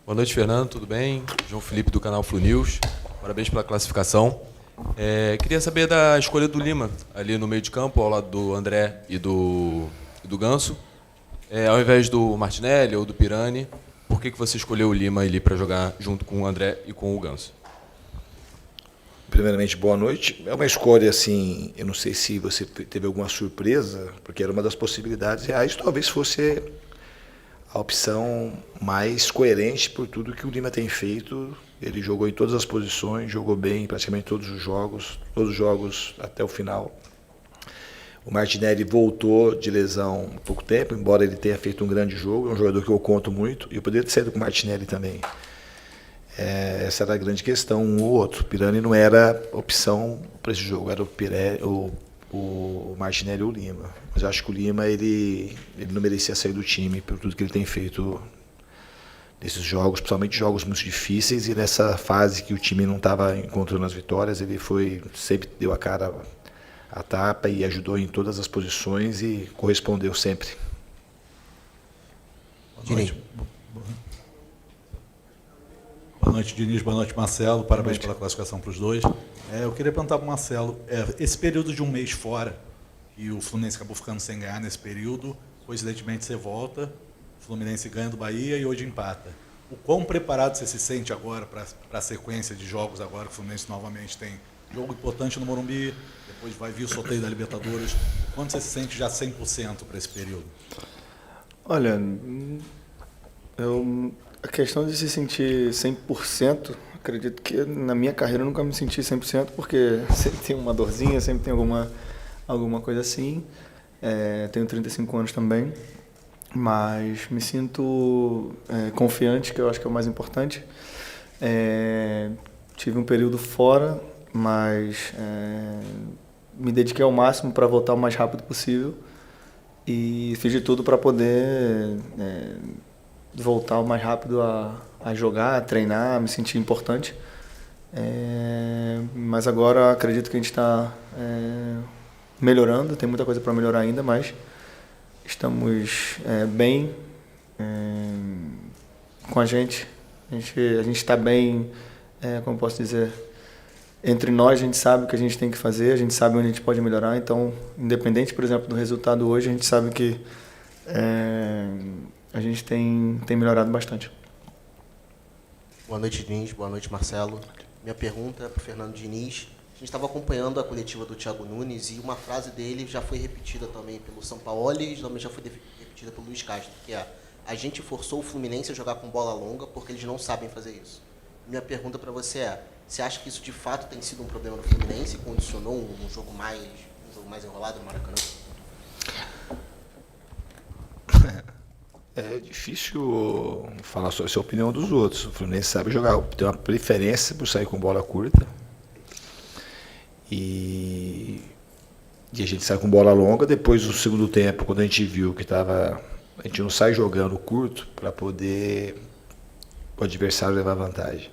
Boa noite, Fernando, tudo bem? João Felipe, do canal Flu News. Parabéns pela classificação. Queria saber da escolha do Lima, ali no meio de campo, ao lado do André e do Ganso. Ao invés do Martinelli ou do Pirani, por que você escolheu o Lima ali para jogar junto com o André e com o Ganso? Primeiramente, boa noite. É uma escolha, assim, eu não sei se você teve alguma surpresa, porque era uma das possibilidades reais, talvez fosse a opção mais coerente por tudo que o Lima tem feito. Ele jogou em todas as posições, jogou bem em praticamente todos os jogos até o final. O Martinelli voltou de lesão há pouco tempo, embora ele tenha feito um grande jogo, é um jogador que eu conto muito, e eu poderia ter saído com o Martinelli também. Essa era a grande questão, um ou outro. O Pirani não era opção para esse jogo, era o Martinelli ou o Lima. Mas eu acho que o Lima ele não merecia sair do time por tudo que ele tem feito nesses jogos, principalmente jogos muito difíceis, e nessa fase que o time não estava encontrando as vitórias, ele sempre deu a cara a tapa e ajudou em todas as posições e correspondeu sempre. Boa noite. Boa noite, Diniz. Boa noite, Marcelo. Parabéns pela classificação para os dois. Eu queria perguntar para o Marcelo, esse período de um mês fora, e o Fluminense acabou ficando sem ganhar nesse período, coincidentemente você volta, o Fluminense ganha do Bahia e hoje empata. O quão preparado você se sente agora para a sequência de jogos agora que o Fluminense novamente tem jogo importante no Morumbi, depois vai vir o sorteio da Libertadores. O quanto você se sente já 100% para esse período? Olha, a questão de se sentir 100%, acredito que na minha carreira eu nunca me senti 100%, porque sempre tem uma dorzinha, sempre tem alguma coisa assim. Tenho 35 anos também, mas me sinto confiante, que eu acho que é o mais importante. Tive um período fora, mas me dediquei ao máximo para voltar o mais rápido possível e fiz de tudo para poder voltar o mais rápido a jogar, a treinar, a me sentir importante. Mas agora acredito que a gente está melhorando, tem muita coisa para melhorar ainda, mas estamos bem com a gente. A gente está bem, como posso dizer, entre nós a gente sabe o que a gente tem que fazer, a gente sabe onde a gente pode melhorar, então, independente, por exemplo, do resultado hoje, a gente sabe que a gente tem melhorado bastante. Boa noite, Diniz. Boa noite, Marcelo. Minha pergunta é para o Fernando Diniz. A gente estava acompanhando a coletiva do Thiago Nunes e uma frase dele já foi repetida também pelo Sampaoli e também já foi repetida pelo Luiz Castro, que é: a gente forçou o Fluminense a jogar com bola longa porque eles não sabem fazer isso. Minha pergunta para você é: você acha que isso de fato tem sido um problema do Fluminense e condicionou um jogo mais enrolado no Maracanã? É difícil falar sobre a opinião dos outros. O Fluminense sabe jogar, tem uma preferência por sair com bola curta. E a gente sai com bola longa. Depois do segundo tempo, quando a gente viu que a gente não sai jogando curto para poder o adversário levar vantagem.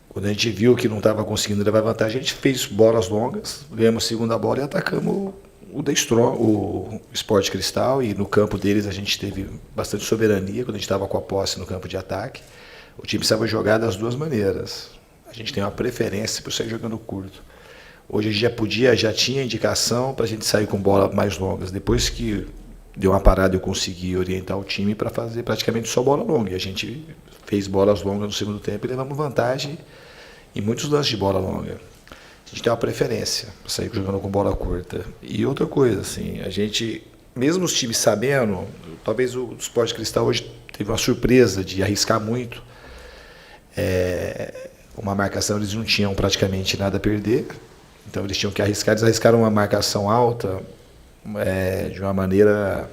Quando a gente viu que não estava conseguindo levar vantagem, a gente fez bolas longas, ganhamos a segunda bola e atacamos o Sport Cristal, e no campo deles a gente teve bastante soberania quando a gente estava com a posse no campo de ataque. O time precisava jogar das duas maneiras. A gente tem uma preferência por sair jogando curto. Hoje a gente já tinha indicação para a gente sair com bolas mais longas. Depois que deu uma parada, eu consegui orientar o time para fazer praticamente só bola longa. E a gente fez bolas longas no segundo tempo e levamos vantagem em muitos lances de bola longa. A gente tem uma preferência para sair jogando com bola curta. E outra coisa, assim, a gente, mesmo os times sabendo, talvez o Sport Cristal hoje teve uma surpresa de arriscar muito. Uma marcação, eles não tinham praticamente nada a perder, então eles tinham que arriscar. Eles arriscaram uma marcação alta, de uma maneira,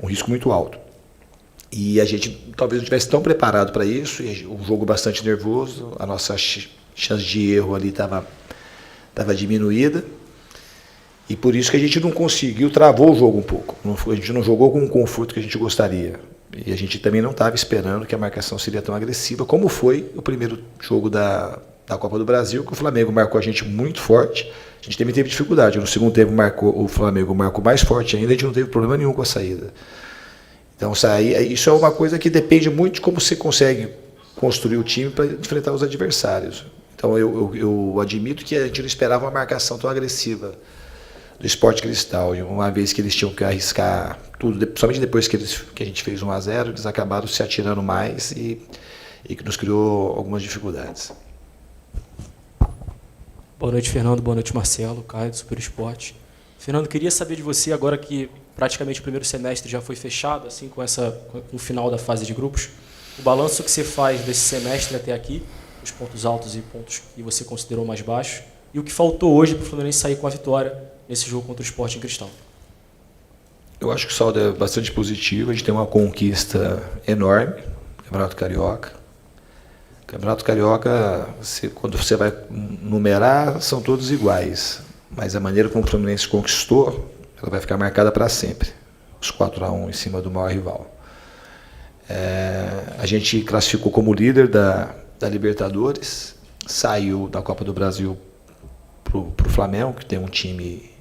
um risco muito alto. E a gente talvez não estivesse tão preparado para isso, e um jogo bastante nervoso, a nossa chance de erro ali estava diminuída, e por isso que a gente não conseguiu, travou o jogo um pouco. A gente não jogou com o conforto que a gente gostaria. E a gente também não estava esperando que a marcação seria tão agressiva, como foi o primeiro jogo da Copa do Brasil, que o Flamengo marcou a gente muito forte. A gente também teve dificuldade. No segundo tempo o Flamengo marcou mais forte ainda, a gente não teve problema nenhum com a saída. Então, isso é uma coisa que depende muito de como você consegue construir o time para enfrentar os adversários. Então, eu admito que a gente não esperava uma marcação tão agressiva do Sport Cristal. Uma vez que eles tinham que arriscar tudo, principalmente depois que a gente fez 1-0, eles acabaram se atirando mais e que nos criou algumas dificuldades. Boa noite, Fernando. Boa noite, Marcelo. Caio, do Super Esporte. Fernando, queria saber de você, agora que praticamente o primeiro semestre já foi fechado, assim, com o final da fase de grupos, o balanço que você faz desse semestre até aqui, os pontos altos e pontos que você considerou mais baixos, e o que faltou hoje para o Fluminense sair com a vitória nesse jogo contra o Sporting Cristal. Eu acho que o saldo é bastante positivo. A gente tem uma conquista enorme, Campeonato Carioca. Campeonato Carioca, quando você vai numerar, são todos iguais. Mas a maneira como o Fluminense conquistou, ela vai ficar marcada para sempre. Os 4-1 em cima do maior rival. A gente classificou como líder da Libertadores, saiu da Copa do Brasil para o Flamengo, que tem um time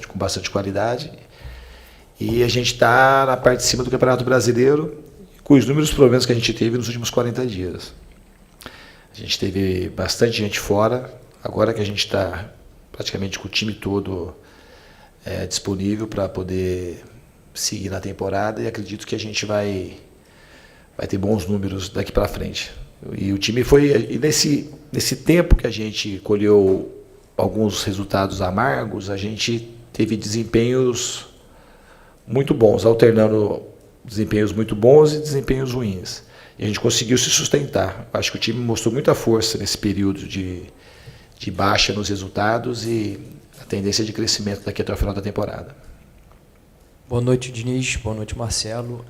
com bastante qualidade. E a gente está na parte de cima do Campeonato Brasileiro, com os inúmeros problemas que a gente teve nos últimos 40 dias. A gente teve bastante gente fora, agora que a gente está praticamente com o time todo disponível para poder seguir na temporada, e acredito que a gente vai ter bons números daqui para frente. E o time e nesse tempo que a gente colheu alguns resultados amargos, a gente teve desempenhos muito bons, alternando desempenhos muito bons e desempenhos ruins. E a gente conseguiu se sustentar. Acho que o time mostrou muita força nesse período de baixa nos resultados e a tendência de crescimento daqui até o final da temporada. Boa noite, Diniz. Boa noite, Marcelo.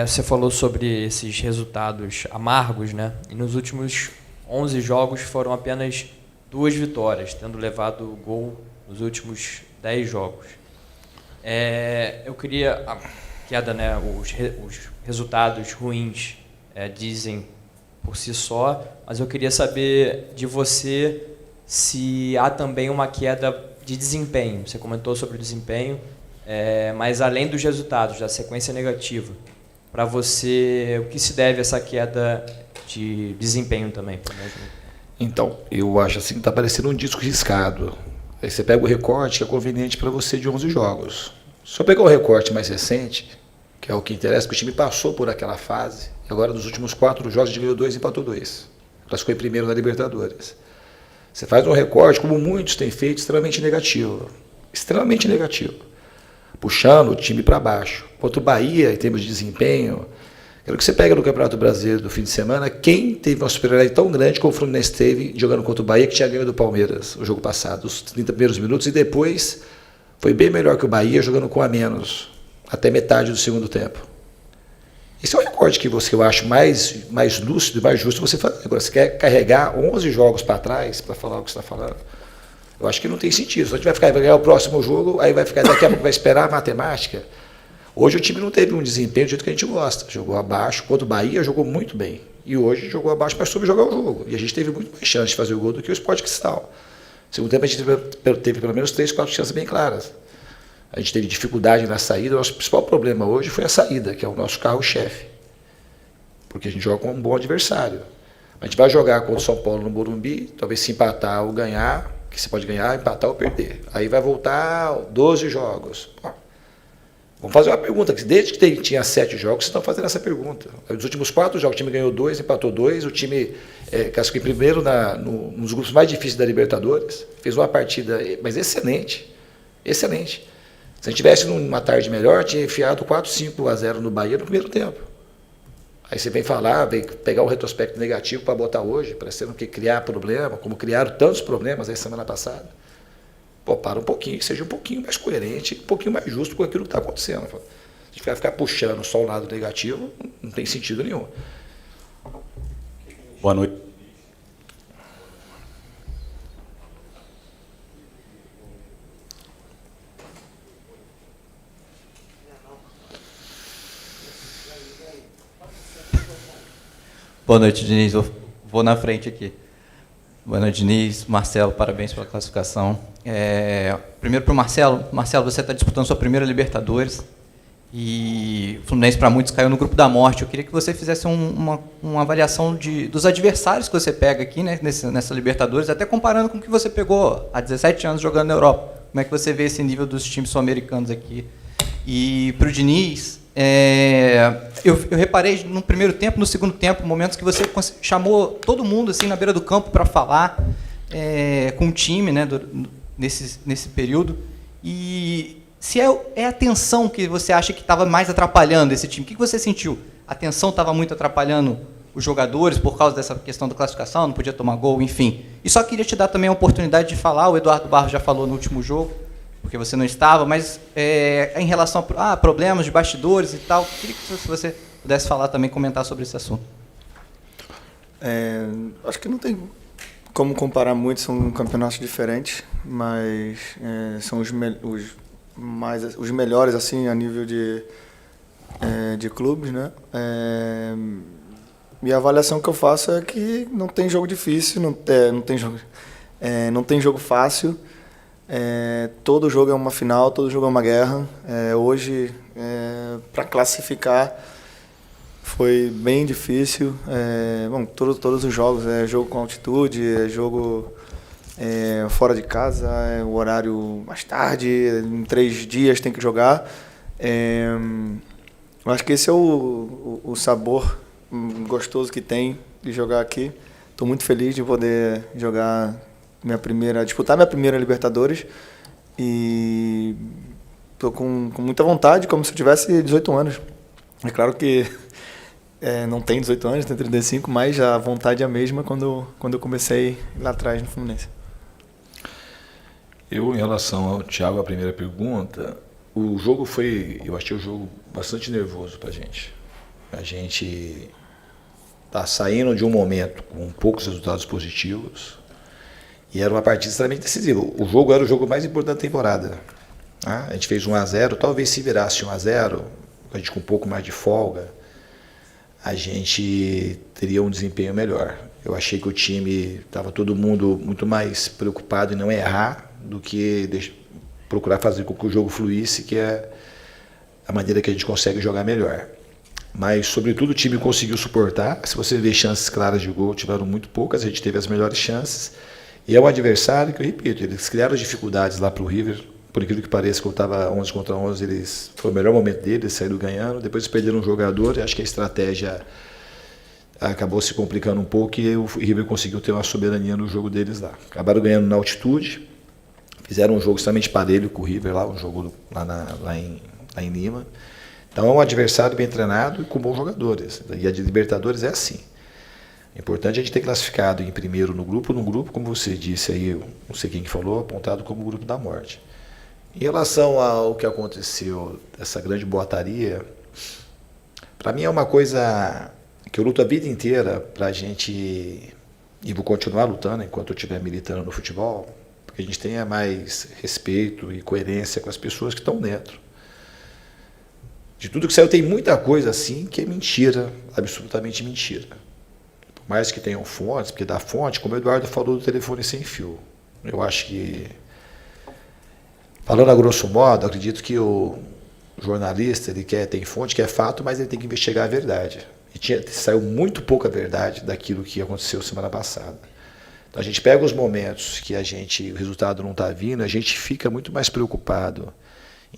Você falou sobre esses resultados amargos, né? E nos últimos 11 jogos foram apenas 2 vitórias, tendo levado gol nos últimos 10 jogos. Eu queria... A queda, né? Os resultados ruins dizem por si só, mas eu queria saber de você se há também uma queda de desempenho. Você comentou sobre o desempenho, mas além dos resultados, da sequência negativa, para você, o que se deve a essa queda de desempenho também? Então, eu acho assim que está parecendo um disco riscado. Aí você pega o recorte que é conveniente para você de 11 jogos. Se eu pegar o recorte mais recente, que é o que interessa, que o time passou por aquela fase, e agora nos últimos 4 jogos a gente ganhou 2 e empatou 2. Classificou em primeiro na Libertadores. Você faz um recorte, como muitos têm feito, extremamente negativo. Extremamente negativo. Puxando o time para baixo. Contra o Bahia, em termos de desempenho, quero que você pega no Campeonato Brasileiro do fim de semana, quem teve uma superioridade tão grande como o Fluminense teve jogando contra o Bahia, que tinha ganho do Palmeiras o jogo passado, os 30 primeiros minutos, e depois foi bem melhor que o Bahia, jogando com a menos, até metade do segundo tempo. Esse é um recorde que eu acho mais lúcido e mais justo você fazer. Agora, você quer carregar 11 jogos para trás para falar o que você está falando? Eu acho que não tem sentido. Se a gente vai ganhar o próximo jogo, aí daqui a pouco vai esperar a matemática. Hoje o time não teve um desempenho do jeito que a gente gosta. Jogou abaixo, contra o Bahia jogou muito bem. E hoje jogou abaixo, mas soube jogar o jogo. E a gente teve muito mais chance de fazer o gol do que o Sport Cristal. No segundo tempo a gente teve pelo menos 3, 4 chances bem claras. A gente teve dificuldade na saída. O nosso principal problema hoje foi a saída, que é o nosso carro-chefe. Porque a gente joga com um bom adversário. A gente vai jogar contra o São Paulo no Morumbi, talvez se empatar ou ganhar, que você pode ganhar, empatar ou perder. Aí vai voltar 12 jogos. Bom, vamos fazer uma pergunta, que desde que tinha 7 jogos, vocês estão fazendo essa pergunta. Nos últimos 4 jogos, o time ganhou 2, empatou 2, o time classificou em primeiro nos grupos mais difíceis da Libertadores, fez uma partida, mas excelente, excelente. Se a gente tivesse numa tarde melhor, tinha enfiado 4-5-0 no Bahia no primeiro tempo. Aí você vem pegar o retrospecto negativo para botar hoje, parecendo que criar problema, como criaram tantos problemas aí semana passada. Pô, para um pouquinho, seja um pouquinho mais coerente, um pouquinho mais justo com aquilo que está acontecendo. A gente vai ficar puxando só o lado negativo, não tem sentido nenhum. Boa noite. Boa noite, Diniz. Vou na frente aqui. Boa noite, Diniz. Marcelo, parabéns pela classificação. Primeiro para o Marcelo. Marcelo, você está disputando sua primeira Libertadores E o Fluminense, para muitos, caiu no grupo da morte. Eu queria que você fizesse uma avaliação dos adversários que você pega aqui, né, nessa Libertadores, até comparando com o que você pegou há 17 anos jogando na Europa. Como é que você vê esse nível dos times sul-americanos aqui? E para o Diniz, eu reparei no primeiro tempo, no segundo tempo, momentos que você chamou todo mundo assim na beira do campo para falar com o time, né, nesse período. E se é a tensão que você acha que estava mais atrapalhando esse time, o que você sentiu? A tensão estava muito atrapalhando os jogadores por causa dessa questão da classificação, não podia tomar gol, enfim. E só queria te dar também a oportunidade de falar, o Eduardo Barros já falou no último jogo, porque você não estava, mas em relação a problemas de bastidores e tal, queria que você pudesse falar também, comentar sobre esse assunto. Acho que não tem como comparar muito, são campeonatos diferentes, mas são os melhores assim a nível de clubes, né? E a avaliação que eu faço é que não tem jogo difícil, não tem jogo fácil. Todo jogo é uma final, todo jogo é uma guerra. Hoje, para classificar, foi bem difícil. Todos os jogos, jogo com altitude, jogo fora de casa, o horário mais tarde, em 3 dias tem que jogar. Eu acho que esse é o sabor gostoso que tem de jogar aqui. Estou muito feliz de poder disputar minha primeira Libertadores e estou com muita vontade, como se eu tivesse 18 anos. É claro que não tenho 18 anos, tenho 35, mas a vontade é a mesma quando eu comecei lá atrás no Fluminense. Em relação ao Thiago, a primeira pergunta, eu achei o jogo bastante nervoso para a gente. A gente está saindo de um momento com poucos resultados positivos e era uma partida extremamente decisiva. O jogo era o jogo mais importante da temporada. A gente fez 1-0, talvez se virasse 1-0, a gente com um pouco mais de folga, a gente teria um desempenho melhor. Eu achei que o time estava todo mundo muito mais preocupado em não errar do que procurar fazer com que o jogo fluísse, que é a maneira que a gente consegue jogar melhor. Mas, sobretudo, o time conseguiu suportar. Se você vê chances claras de gol, tiveram muito poucas, a gente teve as melhores chances. E é um adversário que, eu repito, eles criaram dificuldades lá para o River. Por aquilo que pareça, que eu estava 11 contra 11, foi o melhor momento deles, saíram ganhando. Depois eles perderam um jogador, e acho que a estratégia acabou se complicando um pouco e o River conseguiu ter uma soberania no jogo deles lá. Acabaram ganhando na altitude, fizeram um jogo extremamente parelho com o River, um jogo lá em Lima. Então é um adversário bem treinado e com bons jogadores. E a de Libertadores é assim. É importante a gente ter classificado em primeiro no grupo, como você disse aí, eu não sei quem que falou, apontado como o grupo da morte. Em relação ao que aconteceu, essa grande boataria, para mim é uma coisa que eu luto a vida inteira para a gente, e vou continuar lutando enquanto eu estiver militando no futebol, porque a gente tenha mais respeito e coerência com as pessoas que estão dentro. De tudo que saiu, tem muita coisa assim que é mentira, absolutamente mentira. Por mais que tenham fontes, porque da fonte, como o Eduardo falou do telefone sem fio, eu acho que, falando a grosso modo, acredito que o jornalista tem fonte, quer fato, mas ele tem que investigar a verdade. E saiu muito pouca verdade daquilo que aconteceu semana passada. Então a gente pega os momentos que o resultado não está vindo, a gente fica muito mais preocupado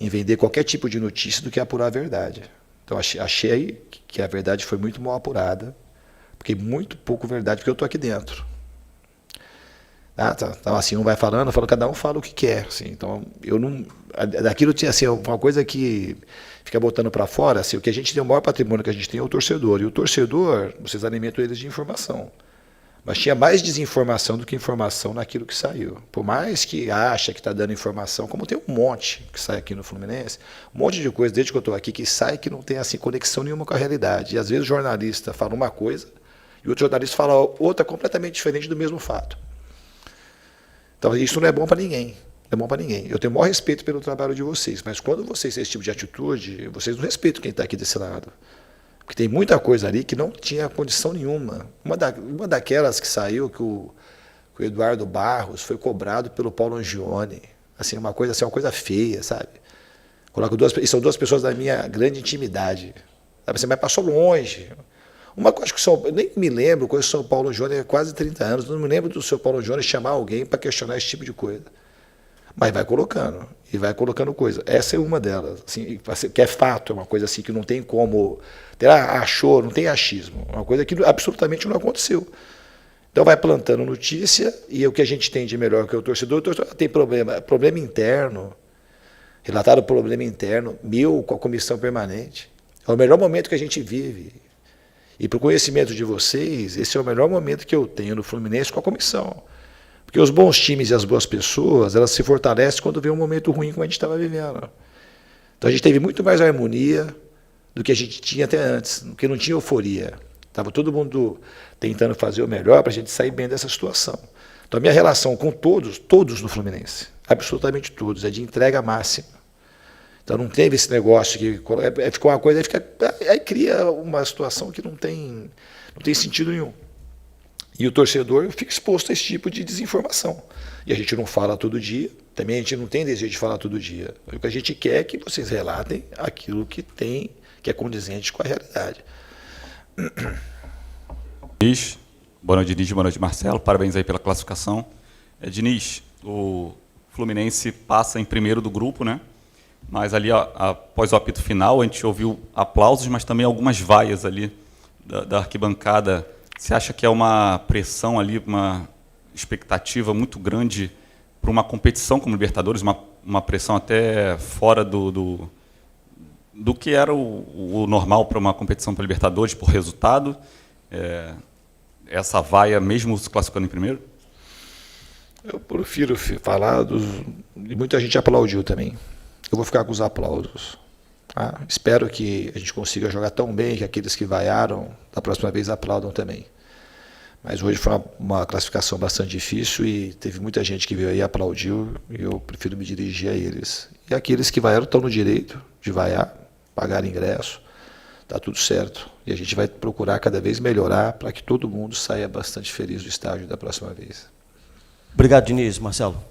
em vender qualquer tipo de notícia do que apurar a verdade. Então achei que a verdade foi muito mal apurada, porque muito pouco verdade, porque eu estou aqui dentro. Então assim, um vai falando, cada um fala o que quer. Assim, então eu não, daquilo tinha assim, uma coisa que fica botando para fora, assim, o que a gente tem, o maior patrimônio que a gente tem é o torcedor. E o torcedor, vocês alimentam eles de informação. Mas tinha mais desinformação do que informação naquilo que saiu. Por mais que acha que está dando informação, como tem um monte que sai aqui no Fluminense, um monte de coisa, desde que eu estou aqui, que sai que não tem assim, conexão nenhuma com a realidade. E às vezes o jornalista fala uma coisa e outro jornalista fala outra completamente diferente do mesmo fato. Então isso não é bom para ninguém. Não é bom para ninguém. Eu tenho o maior respeito pelo trabalho de vocês, mas quando vocês têm esse tipo de atitude, vocês não respeitam quem está aqui desse lado. Porque tem muita coisa ali que não tinha condição nenhuma. Uma daquelas que saiu, que o Eduardo Barros foi cobrado pelo Paulo Angione. Assim, uma coisa feia, sabe? Coloco e são duas pessoas da minha grande intimidade. Sabe assim, mas passou longe. Uma coisa que eu nem me lembro, conheço o São Paulo Júnior há quase 30 anos, não me lembro do São Paulo Júnior chamar alguém para questionar esse tipo de coisa. Mas vai colocando, e vai colocando coisa. Essa é uma delas, assim, que é fato, é uma coisa assim que não tem como... Achou, não tem achismo, é uma coisa que absolutamente não aconteceu. Então vai plantando notícia, e o que a gente tem de melhor que o torcedor tem problema interno, relataram problema interno, meu com a comissão permanente. É o melhor momento que a gente vive. E para o conhecimento de vocês, esse é o melhor momento que eu tenho no Fluminense com a comissão. Porque os bons times e as boas pessoas, elas se fortalecem quando vê um momento ruim como a gente estava vivendo. Então a gente teve muito mais harmonia do que a gente tinha até antes, porque não tinha euforia. Estava todo mundo tentando fazer o melhor para a gente sair bem dessa situação. Então a minha relação com todos no Fluminense, absolutamente todos, é de entrega máxima. Então não teve esse negócio que ficou uma coisa, aí cria uma situação que não tem sentido nenhum. E o torcedor fica exposto a esse tipo de desinformação. E a gente não fala todo dia, também a gente não tem desejo de falar todo dia. O que a gente quer é que vocês relatem aquilo que é condizente com a realidade. Diniz, boa noite, Diniz, boa noite, Marcelo. Parabéns aí pela classificação. Diniz, o Fluminense passa em primeiro do grupo, né? Mas ali, após o apito final, a gente ouviu aplausos, mas também algumas vaias ali da arquibancada. Você acha que é uma pressão ali, uma expectativa muito grande para uma competição como Libertadores, uma pressão até fora do que era o normal para uma competição para Libertadores, por resultado? Essa vaia, mesmo se classificando em primeiro? Eu prefiro falar e muita gente aplaudiu também. Eu vou ficar com os aplausos. Espero que a gente consiga jogar tão bem que aqueles que vaiaram, da próxima vez aplaudam também. Mas hoje foi uma classificação bastante difícil e teve muita gente que veio aí e aplaudiu, e eu prefiro me dirigir a eles. E aqueles que vaiaram estão no direito de vaiar, pagar ingresso, está tudo certo. E a gente vai procurar cada vez melhorar para que todo mundo saia bastante feliz do estádio da próxima vez. Obrigado, Diniz. Marcelo.